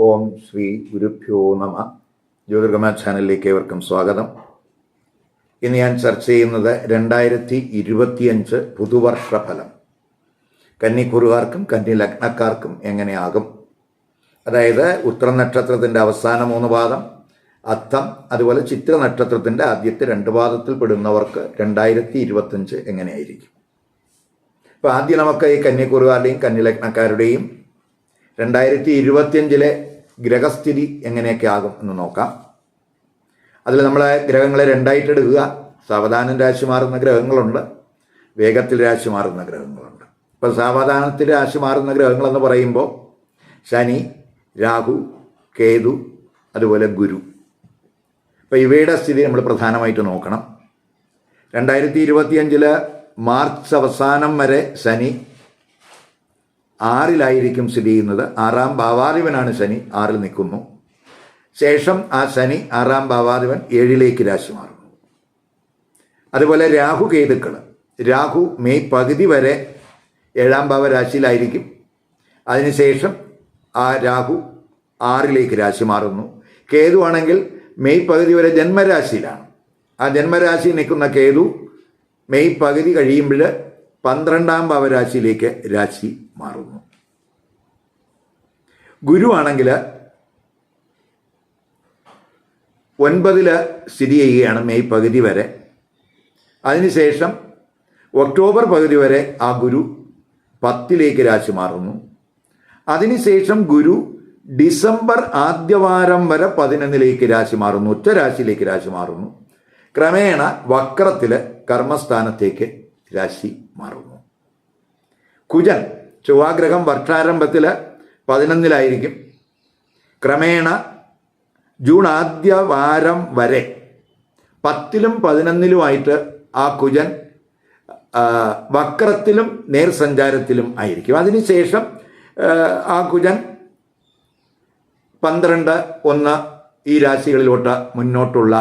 ഓം ശ്രീ ഗുരുഭ്യോ നമ. ജ്യോതിർഗമയ ചാനലിലേക്ക് ഏവർക്കും സ്വാഗതം. ഇന്ന് ഞാൻ ചർച്ച ചെയ്യുന്നത് 2025 പുതുവർഷ ഫലം കന്നിക്കൂറുകാർക്കും കന്നി ലഗ്നക്കാർക്കും എങ്ങനെയാകും. അതായത് ഉത്തര നക്ഷത്രത്തിൻ്റെ അവസാന 3 പാദം, അത്തം, അതുപോലെ ചിത്ര നക്ഷത്രത്തിൻ്റെ ആദ്യത്തെ 2 പാദത്തിൽ പെടുന്നവർക്ക് 2025 എങ്ങനെയായിരിക്കും. അപ്പോൾ ആദ്യം നമുക്ക് ഈ കന്നിക്കൂറുകാരുടെയും കന്നി ലഗ്നക്കാരുടെയും 2025 ഗ്രഹസ്ഥിതി എങ്ങനെയൊക്കെ ആകും എന്ന് നോക്കാം. അതിൽ നമ്മൾ ഗ്രഹങ്ങളെ 2ആയിട്ട് എടുക്കുക. സാവധാനം രാശി മാറുന്ന ഗ്രഹങ്ങളുണ്ട്, വേഗത്തിൽ രാശി മാറുന്ന ഗ്രഹങ്ങളുണ്ട്. ഇപ്പോൾ സാവധാനത്തിൽ രാശി മാറുന്ന ഗ്രഹങ്ങളെന്ന് പറയുമ്പോൾ ശനി, രാഹു, കേതു, അതുപോലെ ഗുരു. അപ്പോൾ ഇവയുടെ സ്ഥിതി നമ്മൾ പ്രധാനമായിട്ട് നോക്കണം. 2025 മാർച്ച് അവസാനം വരെ ശനി 6-ലായിരിക്കും സ്ഥിതി ചെയ്യുന്നത്. 6-ാം ഭാവാധിപനാണ് ശനി, 6-ൽ നിൽക്കുന്നു. ശേഷം ആ ശനി 6-ാം ഭാവാധിപൻ 7-ലേക്ക് രാശി മാറുന്നു. അതുപോലെ രാഹു കേതുക്കൾ, രാഹു മെയ് പകുതി വരെ 7-ാം ഭാവരാശിയിലായിരിക്കും. അതിനുശേഷം ആ രാഹു 6-ലേക്ക് രാശി മാറുന്നു. കേതു ആണെങ്കിൽ മെയ് പകുതി വരെ ജന്മരാശിയിലാണ്. ആ ജന്മരാശിയിൽ നിൽക്കുന്ന കേതു മെയ് പകുതി കഴിയുമ്പോൾ 12-ാം ഭാവരാശിയിലേക്ക് രാശി മാറുന്നു. ഗുരു ആണെങ്കിൽ 9-ൽ സ്ഥിതി ചെയ്യുകയാണ് മെയ് പകുതി വരെ. അതിനുശേഷം ഒക്ടോബർ പകുതി വരെ ആ ഗുരു 10-ലേക്ക് രാശി മാറുന്നു. അതിനുശേഷം ഗുരു ഡിസംബർ ആദ്യവാരം വരെ 11-ലേക്ക് രാശി മാറുന്നു, ഉച്ചരാശിയിലേക്ക് രാശി മാറുന്നു. ക്രമേണ വക്രത്തിൽ കർമ്മസ്ഥാനത്തേക്ക് രാശി മാറുന്നു. കുജൻ, ചൊവ്വാഗ്രഹം വർഷാരംഭത്തിൽ 11-ലായിരിക്കും. ക്രമേണ ജൂൺ ആദ്യ വാരം വരെ 10-ലും 11-ലുമായിട്ട് ആ കുജൻ വക്രത്തിലും നേർസഞ്ചാരത്തിലും ആയിരിക്കും. അതിനുശേഷം ആ കുജൻ 12, 1 ഈ രാശികളിലോട്ട് മുന്നോട്ടുള്ള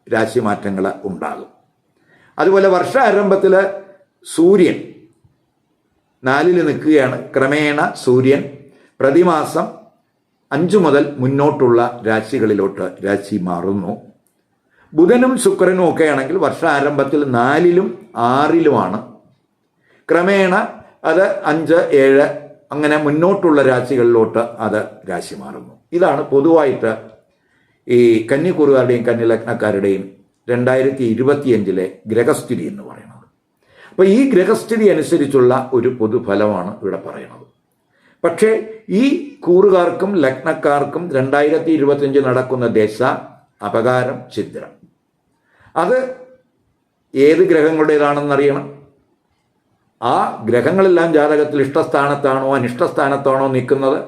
രാശിമാറ്റങ്ങൾ ഉണ്ടാകും. അതുപോലെ വർഷാരംഭത്തിൽ സൂര്യൻ 4-ൽ നിൽക്കുകയാണ്. ക്രമേണ സൂര്യൻ പ്രതിമാസം 5 മുതൽ മുന്നോട്ടുള്ള രാശികളിലോട്ട് രാശി മാറുന്നു. ബുധനും ശുക്രനും ഒക്കെ ആണെങ്കിൽ വർഷാരംഭത്തിൽ 4-ലും 6-ലുമാണ്. ക്രമേണ അത് 5, 7 അങ്ങനെ മുന്നോട്ടുള്ള രാശികളിലോട്ട് അത് രാശി മാറുന്നു. ഇതാണ് പൊതുവായിട്ട് ഈ കന്നിക്കൂറുകാരുടെയും കന്നി ലഗ്നക്കാരുടെയും 2025 ഗ്രഹസ്ഥിതി എന്ന് പറയുന്നത്. അപ്പോൾ ഈ ഗ്രഹസ്ഥിതി അനുസരിച്ചുള്ള ഒരു പൊതുഫലമാണ് ഇവിടെ പറയുന്നത്. പക്ഷേ ഈ കൂറുകാർക്കും ലഗ്നക്കാർക്കും 2025 നടക്കുന്ന ദശ, അപകാരം, ഛിദ്രം, അത് ഏത് ഗ്രഹങ്ങളുടേതാണെന്നറിയണം. ആ ഗ്രഹങ്ങളെല്ലാം ജാതകത്തിൽ ഇഷ്ടസ്ഥാനത്താണോ അനിഷ്ടസ്ഥാനത്താണോ നിൽക്കുന്നത്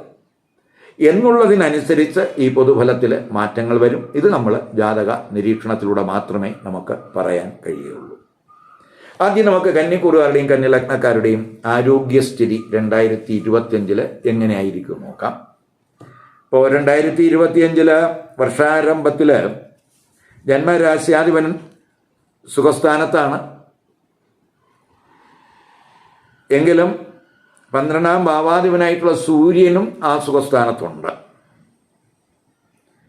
എന്നുള്ളതിനനുസരിച്ച് ഈ പൊതുഫലത്തിൽ മാറ്റങ്ങൾ വരും. ഇത് നമ്മൾ ജാതക നിരീക്ഷണത്തിലൂടെ മാത്രമേ നമുക്ക് പറയാൻ കഴിയുള്ളൂ. ആദ്യം നമുക്ക് കന്നിക്കൂറുകാരുടെയും കന്നി ലഗ്നക്കാരുടെയും ആരോഗ്യസ്ഥിതി 2025 എങ്ങനെയായിരിക്കും നോക്കാം. ഇപ്പോൾ 2025 വർഷാരംഭത്തിൽ ജന്മരാശ്യാധിപൻ സുഖസ്ഥാനത്താണ്. എങ്കിലും 12-ാം ഭാവാധിപനായിട്ടുള്ള സൂര്യനും ആ സുഖസ്ഥാനത്തുണ്ട്.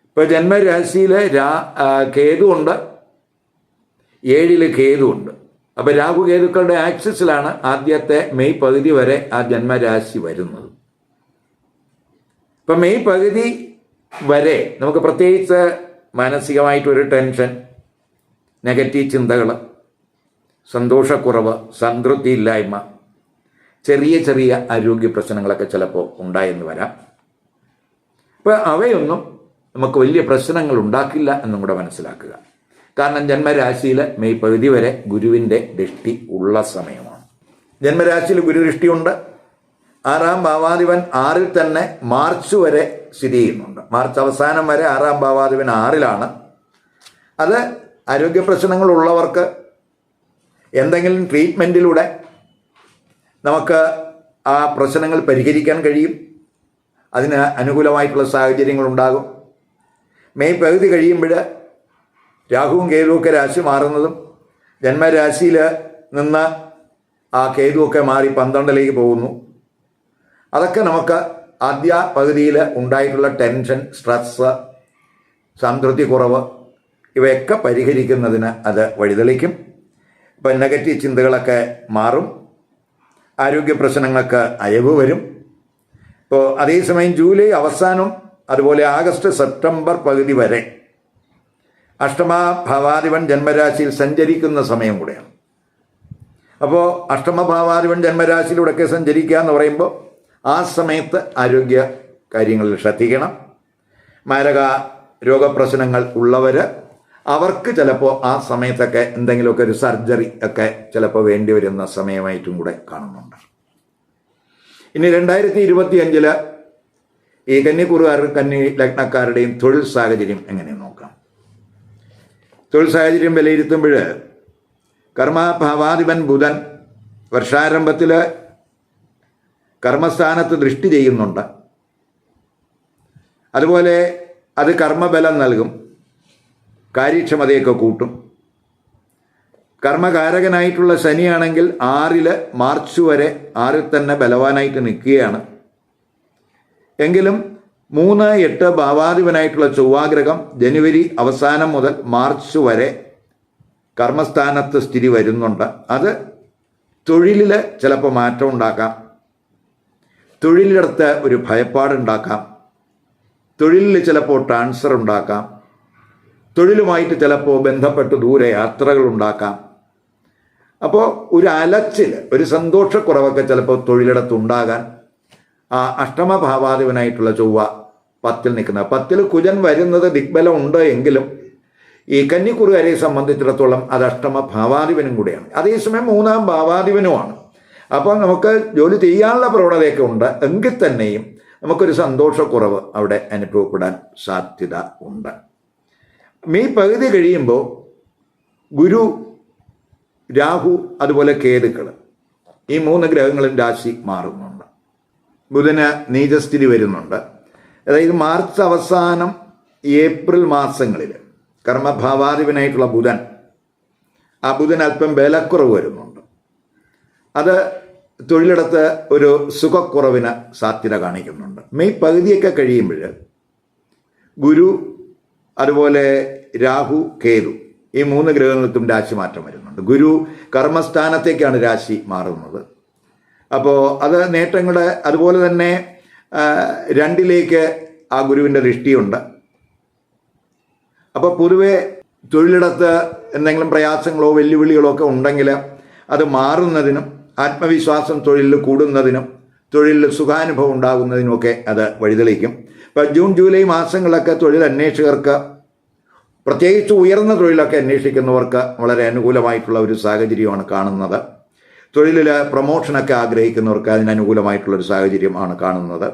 ഇപ്പോൾ ജന്മരാശിയിൽ കേതുവുണ്ട്, 7-ൽ കേതുവുണ്ട്. അപ്പോൾ രാഹു കേതുക്കളുടെ ആക്സിസിലാണ് ആദ്യത്തെ മെയ് പകുതി വരെ ആ ജന്മരാശി വരുന്നത്. ഇപ്പം മെയ് പകുതി വരെ നമുക്ക് പ്രത്യേകിച്ച് മാനസികമായിട്ടൊരു ടെൻഷൻ, നെഗറ്റീവ് ചിന്തകൾ, സന്തോഷക്കുറവ്, സംതൃപ്തിയില്ലായ്മ, ചെറിയ ചെറിയ ആരോഗ്യ പ്രശ്നങ്ങളൊക്കെ ചിലപ്പോൾ ഉണ്ടായെന്ന് വരാം. അപ്പോൾ അവയൊന്നും നമുക്ക് വലിയ പ്രശ്നങ്ങൾ ഉണ്ടാക്കില്ല എന്നും കൂടെ മനസ്സിലാക്കുക. കാരണം ജന്മരാശിയിൽ മെയ് പകുതി വരെ ഗുരുവിൻ്റെ ദൃഷ്ടി ഉള്ള സമയമാണ്. ജന്മരാശിയിൽ ഗുരുദൃഷ്ടിയുണ്ട്. 6-ാം ഭാവാധിപൻ 6-ൽ തന്നെ മാർച്ച് വരെ സ്ഥിതി ചെയ്യുന്നുണ്ട്. മാർച്ച് അവസാനം വരെ 6-ാം ഭാവാധിപൻ 6-ലാണ്. അത് ആരോഗ്യ പ്രശ്നങ്ങളുള്ളവർക്ക് എന്തെങ്കിലും ട്രീറ്റ്മെൻറ്റിലൂടെ നമുക്ക് ആ പ്രശ്നങ്ങൾ പരിഹരിക്കാൻ കഴിയും. അതിന് അനുകൂലമായിട്ടുള്ള സാഹചര്യങ്ങളുണ്ടാകും. മെയ് പകുതി കഴിയുമ്പോൾ രാഹുവും കേതുവൊക്കെ രാശി മാറുന്നതും ജന്മരാശിയിൽ നിന്ന് ആ കേതുവൊക്കെ മാറി 12-ലേക്ക് പോകുന്നു. അതൊക്കെ നമുക്ക് ആദ്യ പകുതിയിൽ ഉണ്ടായിട്ടുള്ള ടെൻഷൻ, സ്ട്രെസ്, സംതൃപ്തി കുറവ് ഇവയൊക്കെ പരിഹരിക്കുന്നതിന് അത് വഴിതെളിക്കും. ഇപ്പം നെഗറ്റീവ് ചിന്തകളൊക്കെ മാറും, ആരോഗ്യ പ്രശ്നങ്ങൾക്ക് അയവ് വരും. ഇപ്പോൾ അതേസമയം ജൂലൈ അവസാനം അതുപോലെ ആഗസ്റ്റ് സെപ്റ്റംബർ പകുതി വരെ അഷ്ടമഭാവാധിപൻ ജന്മരാശിയിൽ സഞ്ചരിക്കുന്ന സമയം കൂടെയാണ്. അപ്പോൾ അഷ്ടമഭാവാധിപൻ ജന്മരാശിയിലൂടെയൊക്കെ സഞ്ചരിക്കുക എന്ന് പറയുമ്പോൾ ആ സമയത്ത് ആരോഗ്യ കാര്യങ്ങളിൽ ശ്രദ്ധിക്കണം. മാരക രോഗപ്രശ്നങ്ങൾ ഉള്ളവർ അവർക്ക് ചിലപ്പോൾ ആ സമയത്തൊക്കെ എന്തെങ്കിലുമൊക്കെ ഒരു സർജറി ഒക്കെ ചിലപ്പോൾ വേണ്ടി വരുന്ന സമയമായിട്ടും കൂടെ കാണുന്നുണ്ട്. ഇനി 2025 ഈ കന്നിക്കൂറുകാരും കന്നി ലഗ്നക്കാരുടെയും തൊഴിൽ സാഹചര്യം എങ്ങനെ നോക്കാം. തൊഴിൽ സാഹചര്യം വിലയിരുത്തുമ്പോൾ കർമ്മഭാവാധിപൻ ബുധൻ വർഷാരംഭത്തിൽ കർമ്മസ്ഥാനത്ത് ദൃഷ്ടി ചെയ്യുന്നുണ്ട്. അതുപോലെ അത് കർമ്മബലം നൽകും, കാര്യക്ഷമതയൊക്കെ കൂട്ടും. കർമ്മകാരകനായിട്ടുള്ള ശനിയാണെങ്കിൽ 6 മാർച്ച് വരെ 6 തന്നെ ബലവാനായിട്ട് നിൽക്കുകയാണ്. എങ്കിലും 3, 8 ഭാവാധിപനായിട്ടുള്ള ചൊവ്വാഗ്രഹം ജനുവരി അവസാനം മുതൽ മാർച്ച് വരെ കർമ്മസ്ഥാനത്ത് സ്ഥിതി വരുന്നുണ്ട്. അത് തൊഴിലിൽ ചിലപ്പോൾ മാറ്റം ഉണ്ടാക്കാം, തൊഴിലിടത്ത് ഒരു ഭയപ്പാടുണ്ടാക്കാം, തൊഴിലിൽ ചിലപ്പോൾ ട്രാൻസ്ഫർ ഉണ്ടാക്കാം, തൊഴിലുമായിട്ട് ചിലപ്പോൾ ബന്ധപ്പെട്ട് ദൂരെ യാത്രകൾ ഉണ്ടാക്കാം. അപ്പോൾ ഒരു അലച്ചിൽ, ഒരു സന്തോഷക്കുറവൊക്കെ ചിലപ്പോൾ തൊഴിലിടത്തുണ്ടാകാൻ ആ അഷ്ടമഭാവാധിപനായിട്ടുള്ള ചൊവ്വ 10 നിൽക്കുന്നത്. 10 കുജൻ വരുന്നത് ദിഗ്ബലം ഉണ്ട് എങ്കിലും ഈ കന്നിക്കുറുകാരെ സംബന്ധിച്ചിടത്തോളം അത് അഷ്ടമഭാവാധിപനും കൂടെയാണ്, അതേസമയം 3-ാം ഭാവാധിപനുമാണ്. അപ്പോൾ നമുക്ക് ജോലി ചെയ്യാനുള്ള പ്രവണതയൊക്കെ ഉണ്ട്, എങ്കിൽ തന്നെയും നമുക്കൊരു സന്തോഷക്കുറവ് അവിടെ അനുഭവപ്പെടാൻ സാധ്യത ഉണ്ട്. മെയ് പകുതി കഴിയുമ്പോൾ ഗുരു, രാഹു, അതുപോലെ കേതുക്കൾ, ഈ 3 ഗ്രഹങ്ങളും രാശി മാറുന്നുണ്ട്. ബുധന് നീചസ്ഥിതി വരുന്നുണ്ട്. അതായത് മാർച്ച് അവസാനം ഏപ്രിൽ മാസങ്ങളിൽ കർമ്മഭാവാധിപനായിട്ടുള്ള ബുധൻ, ആ ബുധൻ അല്പം ബലക്കുറവ് വരുന്നുണ്ട്. അത് തൊഴിലിടത്ത് ഒരു സുഖക്കുറവിന് സാധ്യത കാണിക്കുന്നുണ്ട്. മെയ് പകുതിയൊക്കെ കഴിയുമ്പോൾ ഗുരു, അതുപോലെ രാഹു, കേതു, ഈ 3 ഗ്രഹങ്ങൾക്കും രാശി മാറ്റം വരുന്നുണ്ട്. ഗുരു കർമ്മസ്ഥാനത്തേക്കാണ് രാശി മാറുന്നത്. അപ്പോൾ അത് നേട്ടങ്ങളുടെ, അതുപോലെ തന്നെ 2ലേക്ക് ആ ഗുരുവിൻ്റെ ദൃഷ്ടിയുണ്ട്. അപ്പോൾ പൊതുവെ തൊഴിലിടത്ത് എന്തെങ്കിലും പ്രയാസങ്ങളോ വെല്ലുവിളികളോ ഒക്കെ ഉണ്ടെങ്കിൽ അത് മാറുന്നതിനും ആത്മവിശ്വാസം തൊഴിലിൽ കൂടുന്നതിനും തൊഴിലിൽ സുഖാനുഭവം ഉണ്ടാകുന്നതിനുമൊക്കെ അത് വഴിതെളിക്കും. ഇപ്പോൾ ജൂൺ ജൂലൈ മാസങ്ങളിലൊക്കെ തൊഴിൽ അന്വേഷകർക്ക്, പ്രത്യേകിച്ച് ഉയർന്ന തൊഴിലൊക്കെ അന്വേഷിക്കുന്നവർക്ക് വളരെ അനുകൂലമായിട്ടുള്ള ഒരു സാഹചര്യമാണ് കാണുന്നത്. തൊഴിലിൽ പ്രൊമോഷനൊക്കെ ആഗ്രഹിക്കുന്നവർക്ക് അതിനനുകൂലമായിട്ടുള്ളൊരു സാഹചര്യമാണ് കാണുന്നത്.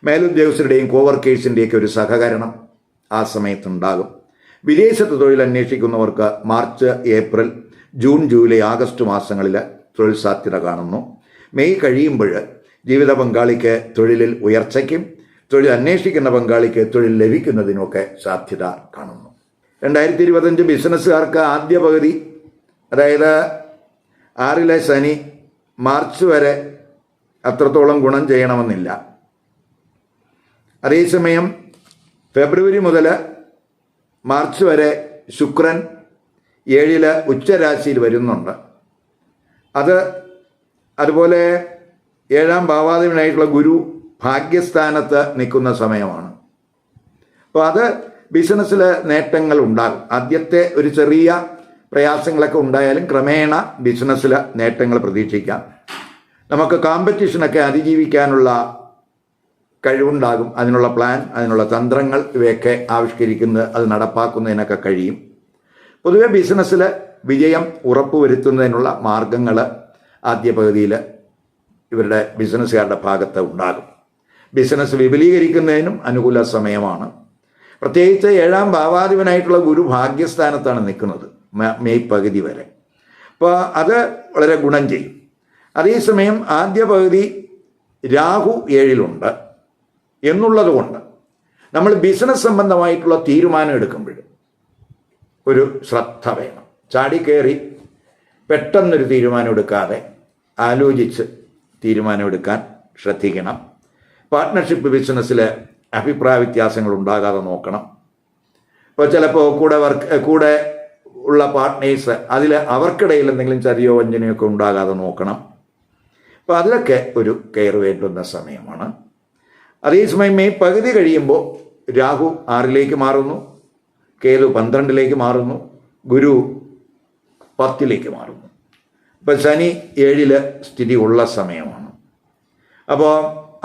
മേലുദ്യോഗസ്ഥരുടെയും കോവർക്കേഴ്സിൻ്റെയൊക്കെ ഒരു സഹകരണം ആ സമയത്തുണ്ടാകും. വിദേശത്ത് തൊഴിൽ അന്വേഷിക്കുന്നവർക്ക് March, April, June, July, August മാസങ്ങളിൽ തൊഴിൽ സാധ്യത കാണുന്നു. മെയ് കഴിയുമ്പോൾ ജീവിത പങ്കാളിക്ക് തൊഴിലിൽ ഉയർച്ചയ്ക്കും തൊഴിൽ അന്വേഷിക്കുന്ന പങ്കാളിക്ക് തൊഴിൽ ലഭിക്കുന്നതിനുമൊക്കെ സാധ്യത കാണുന്നു. 2025 ബിസിനസ്സുകാർക്ക് ആദ്യ പകുതി, അതായത് 6 ശനി മാർച്ച് വരെ അത്രത്തോളം ഗുണം ചെയ്യണമെന്നില്ല. അതേസമയം ഫെബ്രുവരി മുതൽ മാർച്ച് വരെ ശുക്രൻ 7 ഉച്ചരാശിയിൽ വരുന്നുണ്ട്. അതുപോലെ 7-ാം ഭാവാധിപനായിട്ടുള്ള ഗുരു ഭാഗ്യസ്ഥാനത്ത് നിൽക്കുന്ന സമയമാണ്. അപ്പോൾ അത് ബിസിനസ്സിൽ നേട്ടങ്ങൾ ഉണ്ടാകും. ആദ്യത്തെ ഒരു ചെറിയ പ്രയാസങ്ങളൊക്കെ ഉണ്ടായാലും ക്രമേണ ബിസിനസ്സിൽ നേട്ടങ്ങൾ പ്രതീക്ഷിക്കാം. നമുക്ക് കോമ്പറ്റീഷനൊക്കെ അതിജീവിക്കാനുള്ള കഴിവുണ്ടാകും. അതിനുള്ള പ്ലാൻ, അതിനുള്ള തന്ത്രങ്ങൾ ഇവയൊക്കെ ആവിഷ്കരിക്കുന്നത്, അത് നടപ്പാക്കുന്നതിനൊക്കെ കഴിയും. പൊതുവെ ബിസിനസ്സിൽ വിജയം ഉറപ്പുവരുത്തുന്നതിനുള്ള മാർഗങ്ങൾ ആദ്യ പകുതിയിൽ ഇവരുടെ ബിസിനസ്സുകാരുടെ ഭാഗത്ത് ഉണ്ടാകും. ബിസിനസ് വിപുലീകരിക്കുന്നതിനും അനുകൂല സമയമാണ്. പ്രത്യേകിച്ച് 7-ാം ഭാവാധിപനായിട്ടുള്ള ഗുരു ഭാഗ്യസ്ഥാനത്താണ് നിൽക്കുന്നത് മെയ് പകുതി വരെ. അപ്പോൾ അത് വളരെ ഗുണം ചെയ്യും. അതേസമയം ആദ്യ പകുതി രാഹു 7-ലുണ്ട് എന്നുള്ളത് കൊണ്ട് നമ്മൾ ബിസിനസ് സംബന്ധമായിട്ടുള്ള തീരുമാനം എടുക്കുമ്പോൾ ഒരു ശ്രദ്ധ വേണം. ചാടിക്കയറി പെട്ടെന്നൊരു തീരുമാനം എടുക്കാതെ ആലോചിച്ച് തീരുമാനമെടുക്കാൻ ശ്രദ്ധിക്കണം. പാർട്ട്ണർഷിപ്പ് ബിസിനസ്സിൽ അഭിപ്രായ വ്യത്യാസങ്ങൾ ഉണ്ടാകാതെ നോക്കണം. ഇപ്പോൾ ചിലപ്പോൾ കൂടെ ഉള്ള പാർട്ട്നേഴ്സ് അതിൽ അവർക്കിടയിൽ എന്തെങ്കിലും ചതിയോ വഞ്ചനയൊക്കെ ഉണ്ടാകാതെ നോക്കണം. അപ്പോൾ അതിലൊക്കെ ഒരു കെയർ വേണ്ടുന്ന സമയമാണ്. അതേസമയം മെയ് പകുതി കഴിയുമ്പോൾ രാഹു 6ലേക്ക് മാറുന്നു, കേതു 12ലേക്ക് മാറുന്നു, ഗുരു 10ലേക്ക് മാറുന്നു. ഇപ്പം ശനി 7 സ്ഥിതി ഉള്ള സമയമാണ്. അപ്പോൾ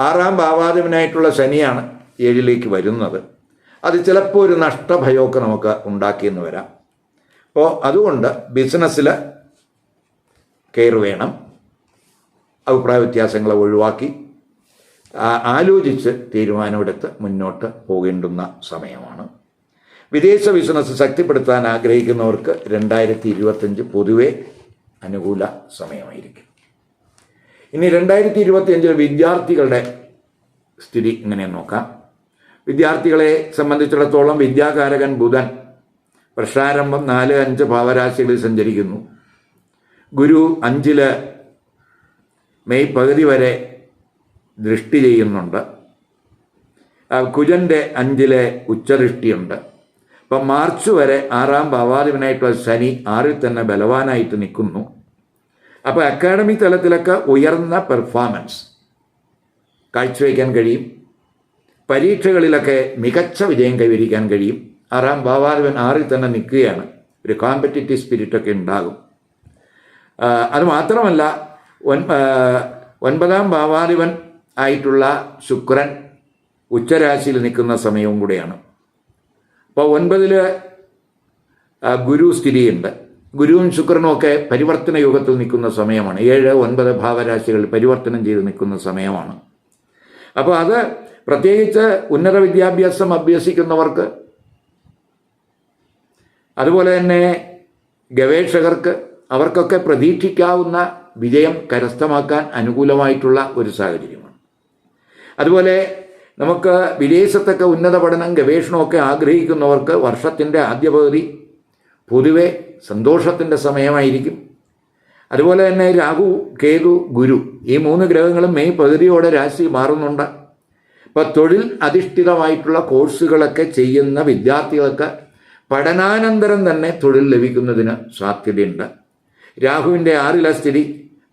6ാം ഭാവാധിപനായിട്ടുള്ള ശനിയാണ് 7ലേക്ക് വരുന്നത്. അത് ചിലപ്പോൾ ഒരു നഷ്ടഭയമൊക്കെ നമുക്ക് ഉണ്ടാക്കിയെന്ന് വരാം. അപ്പോൾ അതുകൊണ്ട് ബിസിനസ്സിൽ കെയർ വേണം. അഭിപ്രായ വ്യത്യാസങ്ങളെ ഒഴിവാക്കി ആലോചിച്ച് തീരുമാനമെടുത്ത് മുന്നോട്ട് പോകേണ്ടുന്ന സമയമാണ്. വിദേശ ബിസിനസ് ശക്തിപ്പെടുത്താൻ ആഗ്രഹിക്കുന്നവർക്ക് 2025 പൊതുവെ അനുകൂല സമയമായിരിക്കും. ഇനി 2025 വിദ്യാർത്ഥികളുടെ സ്ഥിതി ഇങ്ങനെ നോക്കാം. വിദ്യാർത്ഥികളെ സംബന്ധിച്ചിടത്തോളം വിദ്യാകാരകൻ ബുധൻ വർഷാരംഭം 4, 5 ഭാവരാശികളിൽ സഞ്ചരിക്കുന്നു. ഗുരു 5 മെയ് പകുതി വരെ ദൃഷ്ടി ചെയ്യുന്നുണ്ട്. കുജൻ്റെ 5 ഉച്ചദൃഷ്ടിയുണ്ട്. അപ്പം മാർച്ച് വരെ 6ാം ഭാവാധിപനായിട്ടുള്ള ശനി 6ൽ തന്നെ ബലവാനായിട്ട് നിൽക്കുന്നു. അപ്പോൾ അക്കാഡമിക് തലത്തിലൊക്കെ ഉയർന്ന പെർഫോമൻസ് കാഴ്ചവെക്കാൻ കഴിയും. പരീക്ഷകളിലൊക്കെ മികച്ച വിജയം കൈവരിക്കാൻ കഴിയും. 6ാം ഭാവാധിപൻ 6ൽ തന്നെ നിൽക്കുകയാണ്. ഒരു കോമ്പറ്റിറ്റീവ് സ്പിരിറ്റൊക്കെ ഉണ്ടാകും. അതുമാത്രമല്ല 9ാം ഭാവാധിപൻ ആയിട്ടുള്ള ശുക്രൻ ഉച്ചരാശിയിൽ നിൽക്കുന്ന സമയവും കൂടെയാണ്. അപ്പോൾ 9ൽ ഗുരു സ്ഥിതിയുണ്ട്. ഗുരുവും ശുക്രനും ഒക്കെ പരിവർത്തന യോഗത്തിൽ നിൽക്കുന്ന സമയമാണ്. 7, 9 ഭാവരാശികൾ പരിവർത്തനം ചെയ്ത് നിൽക്കുന്ന സമയമാണ്. അപ്പോൾ അത് പ്രത്യേകിച്ച് ഉന്നത വിദ്യാഭ്യാസം അഭ്യസിക്കുന്നവർക്ക്, അതുപോലെ തന്നെ ഗവേഷകർക്ക്, അവർക്കൊക്കെ പ്രതീക്ഷിക്കാവുന്ന വിജയം കരസ്ഥമാക്കാൻ അനുകൂലമായിട്ടുള്ള ഒരു സാഹചര്യമാണ്. അതുപോലെ നമുക്ക് വിദേശത്തൊക്കെ ഉന്നത പഠനം ഗവേഷണമൊക്കെ ആഗ്രഹിക്കുന്നവർക്ക് വർഷത്തിൻ്റെ ആദ്യ പകുതി പൊതുവെ സന്തോഷത്തിൻ്റെ സമയമായിരിക്കും. അതുപോലെ തന്നെ രാഹു, കേതു, ഗുരു ഈ 3 ഗ്രഹങ്ങളും മെയ് പകുതിയോടെ രാശി മാറുന്നുണ്ട്. ഇപ്പോൾ തൊഴിൽ അധിഷ്ഠിതമായിട്ടുള്ള കോഴ്സുകളൊക്കെ ചെയ്യുന്ന വിദ്യാർത്ഥികൾക്ക് പഠനാനന്തരം തന്നെ തൊഴിൽ ലഭിക്കുന്നതിന് സാധ്യതയുണ്ട്. രാഹുവിൻ്റെ 6ലെ സ്ഥിതി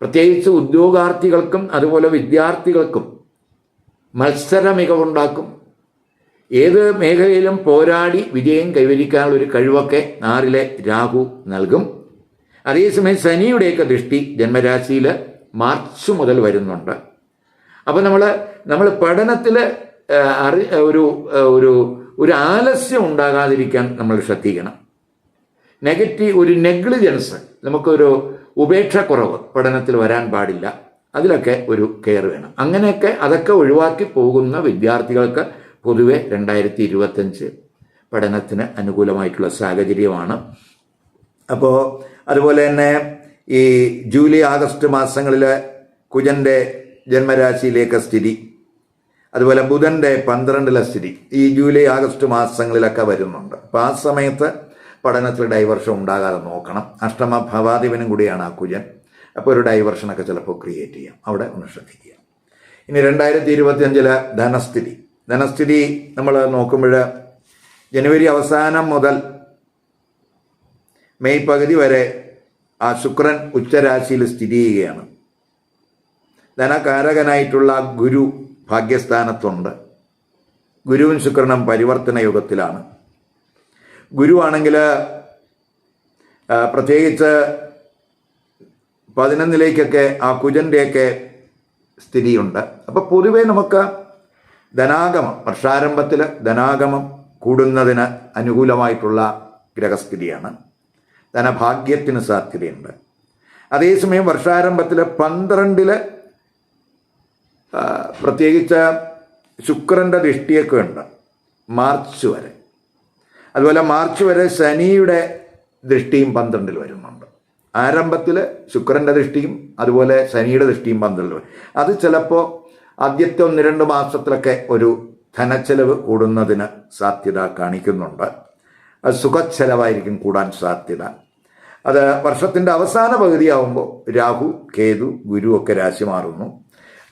പ്രത്യേകിച്ച് ഉദ്യോഗാർത്ഥികൾക്കും അതുപോലെ വിദ്യാർത്ഥികൾക്കും മത്സര മികവുണ്ടാക്കും. ഏത് മേഖലയിലും പോരാടി വിജയം കൈവരിക്കാനുള്ള ഒരു കഴിവൊക്കെ 6ലെ രാഹു നൽകും. അതേസമയം ശനിയുടെയൊക്കെ ദൃഷ്ടി ജന്മരാശിയിൽ മാർച്ച് മുതൽ വരുന്നുണ്ട്. അപ്പോൾ നമ്മൾ പഠനത്തിൽ ഒരു ആലസ്യം ഉണ്ടാകാതിരിക്കാൻ നമ്മൾ ശ്രദ്ധിക്കണം. ഒരു നെഗ്ലിജൻസ്, നമുക്കൊരു ഉപേക്ഷക്കുറവ് പഠനത്തിൽ വരാൻ പാടില്ല. അതിലൊക്കെ ഒരു കെയർ വേണം. അങ്ങനെയൊക്കെ അതൊക്കെ ഒഴിവാക്കി പോകുന്ന വിദ്യാർത്ഥികൾക്ക് പൊതുവെ 2025 പഠനത്തിന് അനുകൂലമായിട്ടുള്ള സാഹചര്യമാണ്. അപ്പോൾ അതുപോലെ തന്നെ ഈ ജൂലൈ, ആഗസ്റ്റ് മാസങ്ങളിൽ കുജൻ്റെ ജന്മരാശിയിലേക്ക് സ്ഥിതി, അതുപോലെ ബുധൻ്റെ 12ലെ സ്ഥിതി ഈ ജൂലൈ, ആഗസ്റ്റ് മാസങ്ങളിലൊക്കെ വരുന്നുണ്ട്. അപ്പോൾ ആ സമയത്ത് പഠനത്തിൽ ഡൈവർഷൻ ഉണ്ടാകാതെ നോക്കണം. അഷ്ടമ ഭവാധിപനും കൂടിയാണ് ആ കുജൻ. അപ്പോൾ ഒരു ഡൈവർഷനൊക്കെ ചിലപ്പോൾ ക്രിയേറ്റ് ചെയ്യാം. അവിടെ ഒന്ന് ശ്രദ്ധിക്കുക. ഇനി 2025 ധനസ്ഥിതി നമ്മൾ നോക്കുമ്പോൾ ജനുവരി അവസാനം മുതൽ മെയ് പകുതി വരെ ആ ശുക്രൻ ഉച്ചരാശിയിൽ സ്ഥിതി ചെയ്യുകയാണ്. ധനകാരകനായിട്ടുള്ള ഗുരു ഭാഗ്യസ്ഥാനത്തുണ്ട്. ഗുരുവും ശുക്രനും പരിവർത്തന യുഗത്തിലാണ്. ഗുരുവാണെങ്കിൽ പ്രത്യേകിച്ച് 11ലേക്കൊക്കെ ആ കുജൻ്റെയൊക്കെ സ്ഥിതിയുണ്ട്. അപ്പോൾ പൊതുവെ നമുക്ക് വർഷാരംഭത്തിൽ ധനാഗമം കൂടുന്നതിന് അനുകൂലമായിട്ടുള്ള ഗ്രഹസ്ഥിതിയാണ്. ധനഭാഗ്യത്തിന് സാധ്യതയുണ്ട്. അതേസമയം വർഷാരംഭത്തിൽ 12ൽ പ്രത്യേകിച്ച് ശുക്രൻ്റെ ദൃഷ്ടിയൊക്കെ ഉണ്ട് മാർച്ച് വരെ. അതുപോലെ മാർച്ച് വരെ ശനിയുടെ ദൃഷ്ടിയും 12ൽ വരുന്നുണ്ട്. ആരംഭത്തിൽ ശുക്രൻ്റെ ദൃഷ്ടിയും അതുപോലെ ശനിയുടെ ദൃഷ്ടിയും 12ൽ വരും. അത് ചിലപ്പോൾ ആദ്യത്തെ 1-2 മാസത്തിലൊക്കെ ഒരു ധനച്ചെലവ് കൂടുന്നതിന് സാധ്യത കാണിക്കുന്നുണ്ട്. അത് സുഖച്ചെലവായിരിക്കും കൂടാൻ സാധ്യത. അത് വർഷത്തിൻ്റെ അവസാന പകുതിയാവുമ്പോൾ രാഹു, കേതു, ഗുരു ഒക്കെ രാശി മാറുന്നു.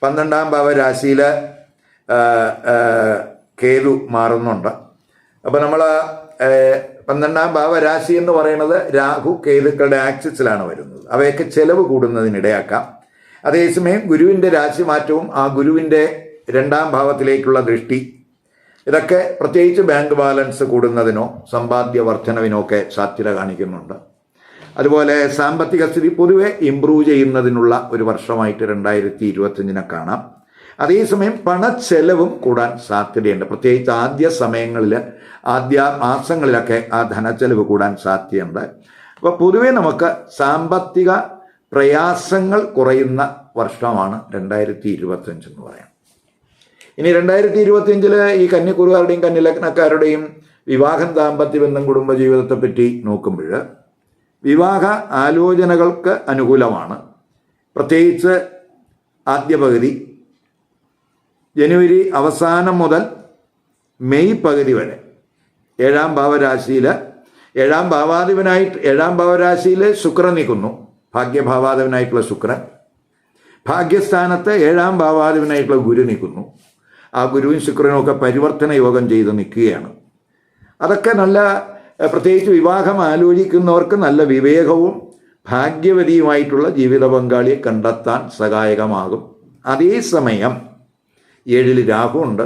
12ാം ഭാവ രാശിയിൽ കേതു മാറുന്നുണ്ട്. അപ്പോൾ നമ്മൾ 12ാം ഭാവരാശി എന്ന് പറയുന്നത് രാഹു കേതുക്കളുടെ ആക്സിസിലാണ് വരുന്നത്. അവയൊക്കെ ചെലവ് കൂടുന്നതിനിടയാക്കാം. അതേസമയം ഗുരുവിൻ്റെ രാശിമാറ്റവും ആ ഗുരുവിൻ്റെ 2ാം ഭാവത്തിലേക്കുള്ള ദൃഷ്ടി, ഇതൊക്കെ പ്രത്യേകിച്ച് ബാങ്ക് ബാലൻസ് കൂടുന്നതിനോ സമ്പാദ്യ വർധനവിനോ ഒക്കെ സാധ്യത കാണിക്കുന്നുണ്ട്. അതുപോലെ സാമ്പത്തിക സ്ഥിതി പൊതുവെ ഇംപ്രൂവ് ചെയ്യുന്നതിനുള്ള ഒരു വർഷമായിട്ട് 2025 കാണാം. അതേസമയം പണച്ചെലവും കൂടാൻ സാധ്യതയുണ്ട്. പ്രത്യേകിച്ച് ആദ്യ മാസങ്ങളിലൊക്കെ ആ ധനച്ചെലവ് കൂടാൻ സാധ്യതയുണ്ട്. അപ്പോൾ പൊതുവെ നമുക്ക് സാമ്പത്തിക പ്രയാസങ്ങൾ കുറയുന്ന വർഷമാണ് 2025 എന്ന് പറയാം. ഇനി 2025 ഈ കന്യക്കുറുകാരുടെയും കന്യലഗ്നക്കാരുടെയും വിവാഹം, ദാമ്പത്യ ബന്ധം, കുടുംബജീവിതത്തെ പറ്റി നോക്കുമ്പോൾ വിവാഹ ആലോചനകൾക്ക് അനുകൂലമാണ്. പ്രത്യേകിച്ച് ആദ്യ പകുതി ജനുവരി അവസാനം മുതൽ മെയ് പകുതി വരെ 7ാം ഭാവരാശിയിൽ 7ാം ഭാവരാശിയിൽ ശുക്രൻ നിൽക്കുന്നു. ഭാഗ്യഭാവാധിപനായിട്ടുള്ള ശുക്രൻ. ഭാഗ്യസ്ഥാനത്ത് 7ാം ഭാവാധിപനായിട്ടുള്ള ഗുരു നിൽക്കുന്നു. ആ ഗുരുവും ശുക്രനും ഒക്കെ പരിവർത്തന യോഗം ചെയ്ത് നിൽക്കുകയാണ്. അതൊക്കെ നല്ല, പ്രത്യേകിച്ച് വിവാഹം ആലോചിക്കുന്നവർക്ക് നല്ല വിവേകവും ഭാഗ്യവതിയുമായിട്ടുള്ള ജീവിത പങ്കാളിയെ കണ്ടെത്താൻ സഹായകമാകും. അതേസമയം 7ൽ രാഹു ഉണ്ട്.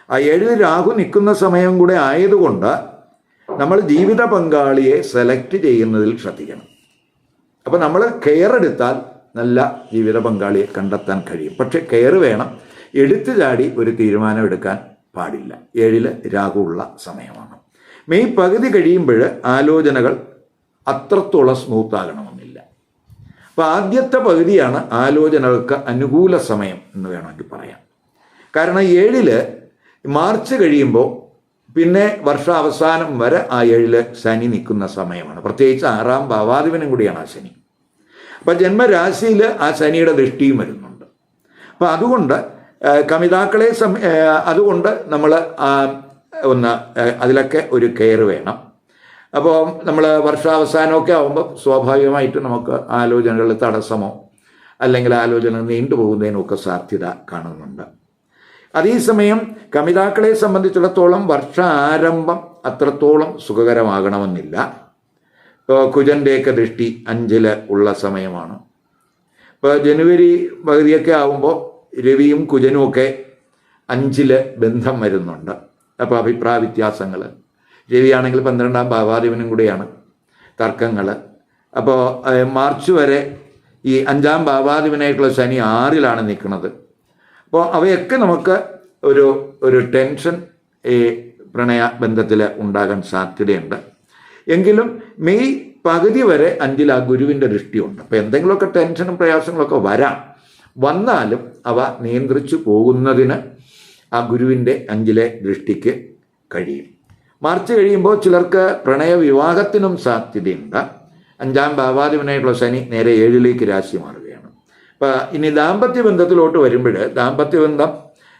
ആ 7ൽ രാഹു നിൽക്കുന്ന സമയം കൂടെ ആയതുകൊണ്ട് നമ്മൾ ജീവിത പങ്കാളിയെ സെലക്ട് ചെയ്യുന്നതിൽ ശ്രദ്ധിക്കണം. അപ്പോൾ നമ്മൾ കെയർ എടുത്താൽ നല്ല ജീവിത പങ്കാളിയെ കണ്ടെത്താൻ കഴിയും. പക്ഷെ കെയർ വേണം. എടുത്തു ചാടി ഒരു തീരുമാനം എടുക്കാൻ പാടില്ല. 7ൽ രാഹു ഉള്ള സമയമാണ്. മെയ് പകുതി കഴിയുമ്പോൾ ആലോചനകൾ അത്രത്തോളം സ്മൂത്ത് ആകണമെന്നില്ല. അപ്പോൾ ആദ്യത്തെ പകുതിയാണ് ആലോചനകൾക്ക് അനുകൂല സമയം എന്ന് വേണമെങ്കിൽ പറയാം. കാരണം 7ൽ മാർച്ച് കഴിയുമ്പോൾ പിന്നെ വർഷാവസാനം വരെ ആ 7ൽ ശനി നിൽക്കുന്ന സമയമാണ്. പ്രത്യേകിച്ച് 6ാം ഭാവാധിപനും കൂടിയാണ് ആ ശനി. അപ്പം ജന്മരാശിയിൽ ആ ശനിയുടെ ദൃഷ്ടിയും വരുന്നുണ്ട്. അപ്പം അതുകൊണ്ട് കമിതാക്കളെ അതുകൊണ്ട് നമ്മൾ അതിലൊക്കെ ഒരു കെയർ വേണം. അപ്പോൾ നമ്മൾ വർഷാവസാനമൊക്കെ ആകുമ്പോൾ സ്വാഭാവികമായിട്ട് നമുക്ക് ആലോചനകളിൽ തടസ്സമോ അല്ലെങ്കിൽ ആലോചന നീണ്ടുപോകുന്നതിനൊക്കെ സാധ്യത കാണുന്നുണ്ട്. അതേസമയം കമിതാക്കളെ സംബന്ധിച്ചിടത്തോളം വർഷാരംഭം അത്രത്തോളം സുഖകരമാകണമെന്നില്ല. കുജൻ്റെയൊക്കെ ദൃഷ്ടി 5ൽ ഉള്ള സമയമാണ്. ഇപ്പോൾ ജനുവരി പകുതിയൊക്കെ ആകുമ്പോൾ രവിയും കുജനും ഒക്കെ 5ൽ ബന്ധം വരുന്നുണ്ട്. അപ്പോൾ അഭിപ്രായ വ്യത്യാസങ്ങൾ, രവിയാണെങ്കിൽ 12ാം ഭാവാധിപനും കൂടിയാണ്, തർക്കങ്ങൾ. അപ്പോൾ മാർച്ച് വരെ ഈ 5ാം ഭാവാധിപനായിട്ടുള്ള ശനി 6ലാണ് നിൽക്കുന്നത്. അപ്പോൾ അവയൊക്കെ നമുക്ക് ഒരു ടെൻഷൻ ഈ പ്രണയ ബന്ധത്തിൽ ഉണ്ടാകാൻ സാധ്യതയുണ്ട്. എങ്കിലും മെയ് പകുതി വരെ 5ൽ ആ ഗുരുവിൻ്റെ ദൃഷ്ടിയുണ്ട്. അപ്പോൾ എന്തെങ്കിലുമൊക്കെ ടെൻഷനും പ്രയാസങ്ങളൊക്കെ വന്നാലും അവ നിയന്ത്രിച്ചു പോകുന്നതിന് ആ ഗുരുവിൻ്റെ 5ലെ ദൃഷ്ടിക്ക് കഴിയും. മാർച്ച് കഴിയുമ്പോൾ ചിലർക്ക് പ്രണയ വിവാഹത്തിനും സാധ്യതയുണ്ട്. 5ാം ഭാവാധിപനായിട്ടുള്ള ശനി നേരെ 7ലേക്ക് രാശി മാറുകയാണ്. അപ്പോൾ ഇനി ദാമ്പത്യ ബന്ധത്തിലോട്ട് വരുമ്പോൾ ദാമ്പത്യ ബന്ധം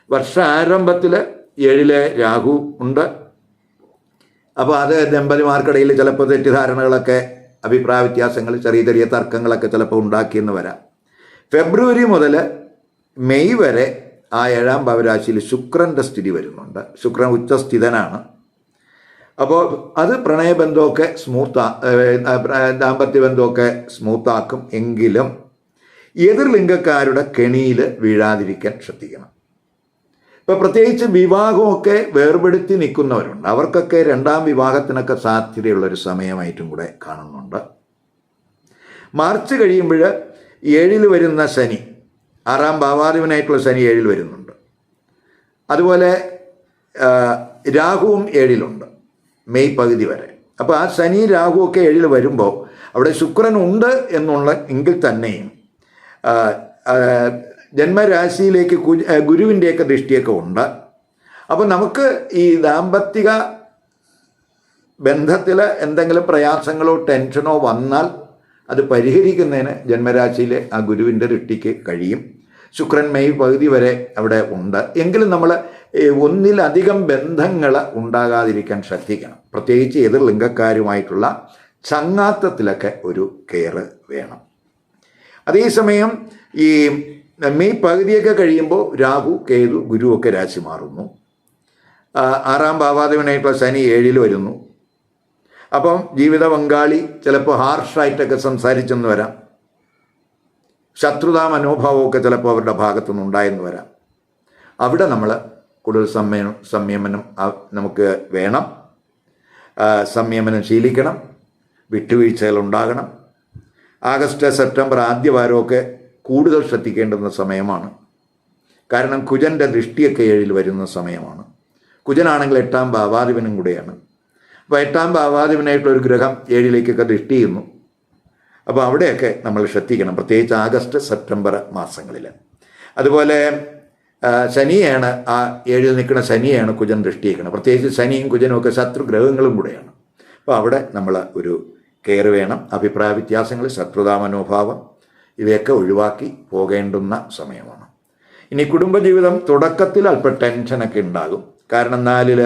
വർഷാരംഭത്തിൽ 7ലെ രാഹു ഉണ്ട്. അപ്പോൾ അത് ദമ്പതിമാർക്കിടയിൽ ചിലപ്പോൾ തെറ്റിദ്ധാരണകളൊക്കെ, അഭിപ്രായ വ്യത്യാസങ്ങൾ, ചെറിയ ചെറിയ തർക്കങ്ങളൊക്കെ ചിലപ്പോൾ ഉണ്ടാക്കിയെന്ന് വരാം. ഫെബ്രുവരി മുതൽ മെയ് വരെ ആ 7ാം ഭാവരാശിയിൽ ശുക്രൻ്റെ സ്ഥിതി വരുന്നുണ്ട്. ശുക്രൻ ഉച്ചസ്ഥിതനാണ്. അപ്പോൾ അത് പ്രണയബന്ധമൊക്കെ ദാമ്പത്യ ബന്ധമൊക്കെ സ്മൂത്താക്കും. എങ്കിലും എതിർലിംഗക്കാരുടെ കെണിയിൽ വീഴാതിരിക്കാൻ ശ്രദ്ധിക്കണം. ഇപ്പോൾ പ്രത്യേകിച്ച് വിവാഹമൊക്കെ വേർപെടുത്തി നിൽക്കുന്നവരുണ്ട്. അവർക്കൊക്കെ 2ാം വിവാഹത്തിനൊക്കെ സാധ്യതയുള്ളൊരു സമയമായിട്ടും കൂടെ കാണുന്നുണ്ട്. മാർച്ച് കഴിയുമ്പോൾ 7ൽ വരുന്ന ശനി, 6ാം ഭാവാധിപനായിട്ടുള്ള ശനി 7ൽ വരുന്നുണ്ട്. അതുപോലെ രാഹുവും 7ലുണ്ട് മെയ് പകുതി വരെ. അപ്പോൾ ആ ശനി രാഹുവൊക്കെ 7ൽ വരുമ്പോൾ അവിടെ ശുക്രൻ ഉണ്ട് എങ്കിൽ തന്നെയും ജന്മരാശിയിലേക്ക് ഗുരുവിൻ്റെയൊക്കെ ദൃഷ്ടിയൊക്കെ ഉണ്ട്. അപ്പോൾ നമുക്ക് ഈ ദാമ്പത്തിക ബന്ധത്തിൽ എന്തെങ്കിലും പ്രയാസങ്ങളോ ടെൻഷനോ വന്നാൽ അത് പരിഹരിക്കുന്നതിന് ജന്മരാശിയിലെ ആ ഗുരുവിൻ്റെ ദൃഷ്ടിക്ക് കഴിയും. ശുക്രൻ മെയ് പകുതി വരെ അവിടെ ഉണ്ട്. എങ്കിലും നമ്മൾ ഒന്നിലധികം ബന്ധങ്ങൾ ഉണ്ടാകാതിരിക്കാൻ ശ്രദ്ധിക്കണം. പ്രത്യേകിച്ച് എതിർ ലിംഗക്കാരുമായിട്ടുള്ള ചങ്ങാത്തത്തിലൊക്കെ ഒരു കെയർ വേണം. അതേസമയം ഈ മെയ് പകുതിയൊക്കെ കഴിയുമ്പോൾ രാഹു കേതു ഗുരുവൊക്കെ രാശി മാറുന്നു. 6ാം ഭാവാധിപനായിട്ടുള്ള ശനി 7ൽ വരുന്നു. അപ്പം ജീവിത പങ്കാളി ചിലപ്പോൾ ഹാർഷായിട്ടൊക്കെ സംസാരിച്ചെന്ന് വരാം. ശത്രുതാ മനോഭാവമൊക്കെ ചിലപ്പോൾ അവരുടെ ഭാഗത്തുനിന്ന് ഉണ്ടായെന്ന് വരാം. അവിടെ നമ്മൾ കൂടുതൽ സംയമനം നമുക്ക് വേണം. സംയമനം ശീലിക്കണം. വിട്ടുവീഴ്ചകൾ ഉണ്ടാകണം. ആഗസ്റ്റ് സെപ്റ്റംബർ ആദ്യവാരമൊക്കെ കൂടുതൽ ശ്രദ്ധിക്കേണ്ടുന്ന സമയമാണ്. കാരണം കുജൻ്റെ ദൃഷ്ടിയൊക്കെ 7ൽ വരുന്ന സമയമാണ്. കുജനാണെങ്കിൽ 8ാം ഭാവാധിപനും കൂടെയാണ്. അപ്പോൾ 8ാം ഭാവാധിപനായിട്ടുള്ളൊരു ഗ്രഹം 7ലേക്കൊക്കെ ദൃഷ്ടി ചെയ്യുന്നു. അപ്പോൾ അവിടെയൊക്കെ നമ്മൾ ശ്രദ്ധിക്കണം, പ്രത്യേകിച്ച് ആഗസ്റ്റ് സെപ്റ്റംബർ മാസങ്ങളിൽ. അതുപോലെ ശനിയാണ്, ആ 7ൽ നിൽക്കുന്ന ശനിയാണ് കുജൻ ദൃഷ്ടി ചെയ്യുന്നത്. പ്രത്യേകിച്ച് ശനിയും കുജനും ഒക്കെ ശത്രുഗ്രഹങ്ങളും കൂടെയാണ്. അപ്പോൾ അവിടെ നമ്മൾ ഒരു കെയർ വേണം. അഭിപ്രായ വ്യത്യാസങ്ങൾ, ശത്രുതാ മനോഭാവം ഇവയൊക്കെ ഒഴിവാക്കി പോകേണ്ടുന്ന സമയമാണ്. ഇനി കുടുംബജീവിതം തുടക്കത്തിൽ അല്പം ടെൻഷനൊക്കെ ഉണ്ടാകും. കാരണം 4ൽ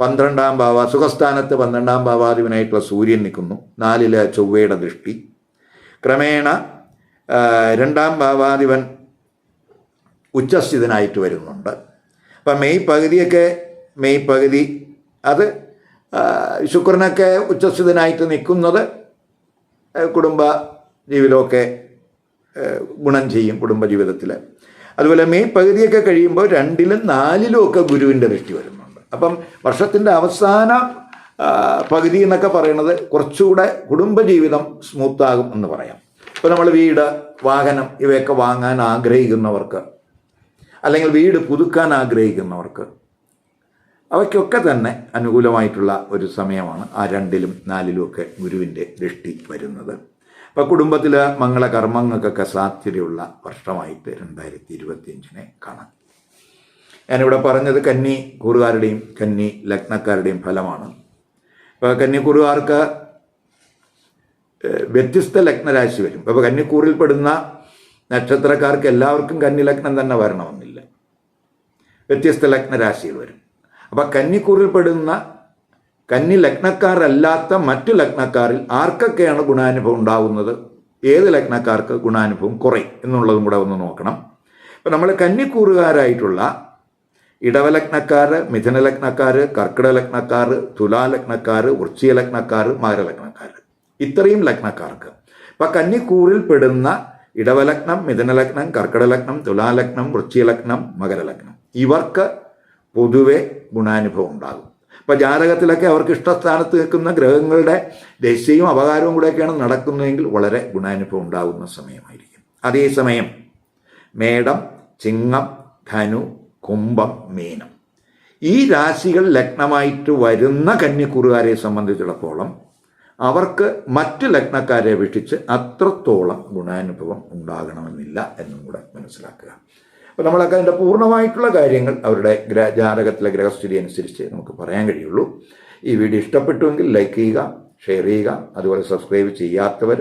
12ാം സുഖസ്ഥാനത്ത് 12ാം ഭാവാധിപനായിട്ടുള്ള സൂര്യൻ നിൽക്കുന്നു. 4ൽ ചൊവ്വയുടെ ദൃഷ്ടി. ക്രമേണ 2ാം ഭാവാധിപൻ ഉച്ചസ്ഥിതനായിട്ട് വരുന്നുണ്ട്. അപ്പം മെയ് പകുതി അത് ശുക്രനൊക്കെ ഉച്ചസ്ഥിതനായിട്ട് നിൽക്കുന്നത് കുടുംബ ജീവിതമൊക്കെ ഗുണം ചെയ്യും കുടുംബജീവിതത്തിൽ. അതുപോലെ മെയ് പകുതിയൊക്കെ കഴിയുമ്പോൾ 2ലും 4ലും ഒക്കെ ഗുരുവിൻ്റെ ദൃഷ്ടി വരുന്നുണ്ട്. അപ്പം വർഷത്തിൻ്റെ അവസാന പകുതി എന്നൊക്കെ പറയുന്നത് കുറച്ചുകൂടെ കുടുംബജീവിതം സ്മൂത്താകും എന്ന് പറയാം. ഇപ്പോൾ നമ്മൾ വീട്, വാഹനം ഇവയൊക്കെ വാങ്ങാൻ ആഗ്രഹിക്കുന്നവർക്ക്, അല്ലെങ്കിൽ വീട് പുതുക്കാൻ ആഗ്രഹിക്കുന്നവർക്ക്, അവയ്ക്കൊക്കെ തന്നെ അനുകൂലമായിട്ടുള്ള ഒരു സമയമാണ് ആ 2ലും 4ലും ഒക്കെ ഗുരുവിൻ്റെ ദൃഷ്ടി വരുന്നത്. അപ്പോൾ കുടുംബത്തിൽ മംഗളകർമ്മങ്ങൾക്കൊക്കെ സാധ്യതയുള്ള വർഷമായിട്ട് 2025 കാണാം. ഞാനിവിടെ പറഞ്ഞത് കന്നി കൂറുകാരുടെയും കന്നി ലഗ്നക്കാരുടെയും ഫലമാണ്. ഇപ്പോൾ കന്നിക്കൂറുകാർക്ക് വ്യത്യസ്ത ലഗ്നരാശി വരും. അപ്പോൾ കന്നിക്കൂറിൽപ്പെടുന്ന നക്ഷത്രക്കാർക്ക് എല്ലാവർക്കും കന്നി ലഗ്നം തന്നെ വരണമെന്നില്ല, വ്യത്യസ്ത ലഗ്നരാശികൾ വരും. അപ്പം കന്നിക്കൂറിൽപ്പെടുന്ന കന്നി ലഗ്നക്കാരല്ലാത്ത മറ്റു ലഗ്നക്കാരിൽ ആർക്കൊക്കെയാണ് ഗുണാനുഭവം ഉണ്ടാകുന്നത്, ഏത് ലഗ്നക്കാർക്ക് ഗുണാനുഭവം കുറയും എന്നുള്ളതും കൂടെ ഒന്ന് നോക്കണം. അപ്പം നമ്മൾ കന്നിക്കൂറുകാരായിട്ടുള്ള ഇടവലഗ്നക്കാർ, മിഥുനലഗ്നക്കാർ, കർക്കിടകലഗ്നക്കാർ, തുലാലഗ്നക്കാർ, വൃശ്ചികലഗ്നക്കാർ, മകരലഗ്നക്കാർ, ഇത്രയും ലഗ്നക്കാർക്ക് അപ്പം കന്നിക്കൂറിൽപ്പെടുന്ന ഇടവലഗ്നം, മിഥുനലഗ്നം, കർക്കിടകലഗ്നം, തുലാലഗ്നം, വൃശ്ചികലഗ്നം, മകരലഗ്നം ഇവർക്ക് പൊതുവെ ഗുണാനുഭവം ഉണ്ടാകും. അപ്പോൾ ജാതകത്തിലൊക്കെ അവർക്ക് ഇഷ്ടസ്ഥാനത്ത് നിൽക്കുന്ന ഗ്രഹങ്ങളുടെ ദശയും അപകാരവും കൂടെയൊക്കെയാണ് നടക്കുന്നതെങ്കിൽ വളരെ ഗുണാനുഭവം ഉണ്ടാകുന്ന സമയമായിരിക്കും. അതേസമയം മേടം, ചിങ്ങം, ധനു, കുംഭം, മീനം ഈ രാശികൾ ലഗ്നമായിട്ട് വരുന്ന കന്യക്കൂറുകാരെ സംബന്ധിച്ചിടത്തോളം അവർക്ക് മറ്റ് ലഗ്നക്കാരെ അപേക്ഷിച്ച് അത്രത്തോളം ഗുണാനുഭവം ഉണ്ടാകണമെന്നില്ല എന്നും കൂടെ മനസ്സിലാക്കുക. അപ്പോൾ നമ്മളൊക്കെ അതിൻ്റെ പൂർണ്ണമായിട്ടുള്ള കാര്യങ്ങൾ അവരുടെ ജാതകത്തിലെ ഗ്രഹസ്ഥിതി അനുസരിച്ച് നമുക്ക് പറയാൻ കഴിയുള്ളൂ. ഈ വീഡിയോ ഇഷ്ടപ്പെട്ടുവെങ്കിൽ ലൈക്ക് ചെയ്യുക, ഷെയർ ചെയ്യുക. അതുപോലെ സബ്സ്ക്രൈബ് ചെയ്യാത്തവർ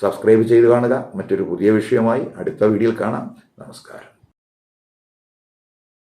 സബ്സ്ക്രൈബ് ചെയ്ത് കാണുക. മറ്റൊരു പുതിയ വിഷയമായി അടുത്ത വീഡിയോയിൽ കാണാം. നമസ്കാരം.